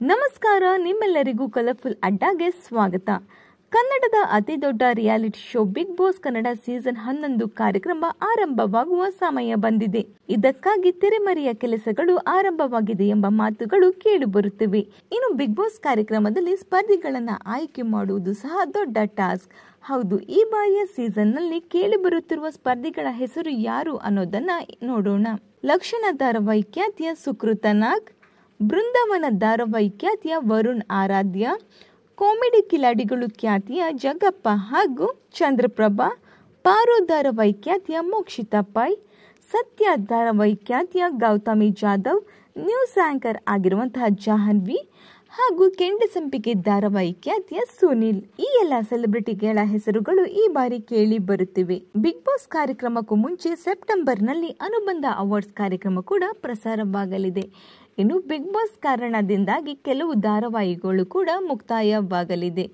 ನಮಸ್ಕಾರ, ನಿಮ್ಮೆಲ್ಲರಿಗೂ ಕಲರ್ಫುಲ್ ಅಡ್ಡಾಗೆ ಸ್ವಾಗತ. ಕನ್ನಡದ ಅತಿ ದೊಡ್ಡ reality show Bigg Boss Kannada season 11 ಕಾರ್ಯಕ್ರಮ ಆರಂಭವಾಗುವ ಸಮಯ ಬಂದಿದೆ. ಇದಕ್ಕಾಗಿ ತೆರೆಮರೆಯ ಕೆಲಸಗಳು ಆರಂಭವಾಗಿದೆ ಎಂಬ ಮಾತುಗಳು ಕೇಳಿಬರುತ್ತಿವೆ. ಇನ್ನು ಬಿಗ್ ಬಾಸ್ ಕಾರ್ಯಕ್ರಮದಲ್ಲಿ ಸ್ಪರ್ಧಿಗಳನ್ನ ಆಯ್ಕೆ ಮಾಡುವುದು ಸಹ ದೊಡ್ಡ ಟಾಸ್ಕ್. ಹೌದು, ಈ ಬಾರಿಯ ಸೀಸನ್ನಲ್ಲಿ ಕೇಳಿಬರುತ್ತಿರುವ ಸ್ಪರ್ಧಿಗಳ ಹೆಸರು ಯಾರು ಅನ್ನೋದನ್ನ ನೋಡೋಣ. ಲಕ್ಷಣ ಧಾರಾವಾಹಿ ಖ್ಯಾತಿಯ ಸುಕೃತ ನಾಗ್, ಬೃಂದಾವನ ಧಾರಾವಾಹಿ ಖ್ಯಾತಿಯ ವರುಣ್ ಆರಾಧ್ಯ, ಕಾಮಿಡಿ ಕಿಲಾಡಿಗಳು ಖ್ಯಾತಿಯ ಜಗಪ್ಪ ಹಾಗೂ ಚಂದ್ರಪ್ರಭಾ, ಪಾರು ಧಾರಾವಾಹಿ ಖ್ಯಾತಿಯ ಮೋಕ್ಷಿತಾ ಪೈ, ಸತ್ಯ ಧಾರಾವಾಹಿ ಖ್ಯಾತಿಯ ಗೌತಮಿ ಜಾಧವ್, ನ್ಯೂಸ್ ಆಂಕರ್ ಆಗಿರುವಂತಹ ಜಾಹ್ನವಿ ಹಾಗೂ ಕೆಂಡಸಂಪಿಗೆ ಧಾರಾವಾಹಿ ಖ್ಯಾತಿಯ ಸುನಿಲ್. ಈ ಎಲ್ಲ ಸೆಲೆಬ್ರಿಟಿಗಳ ಹೆಸರುಗಳು ಈ ಬಾರಿ ಕೇಳಿ ಬರುತ್ತಿವೆ. ಬಿಗ್ ಬಾಸ್ ಕಾರ್ಯಕ್ರಮಕ್ಕೂ ಮುಂಚೆ ಸೆಪ್ಟೆಂಬರ್ನಲ್ಲಿ ಅನುಬಂಧ ಅವಾರ್ಡ್ಸ್ ಕಾರ್ಯಕ್ರಮ ಕೂಡ ಪ್ರಸಾರವಾಗಲಿದೆ. ಇನ್ನು ಬಿಗ್ ಬಾಸ್ ಕಾರಣದಿಂದಾಗಿ ಕೆಲವು ಧಾರಾವಾಹಿಗಳು ಕೂಡ ಮುಕ್ತಾಯವಾಗಲಿದೆ.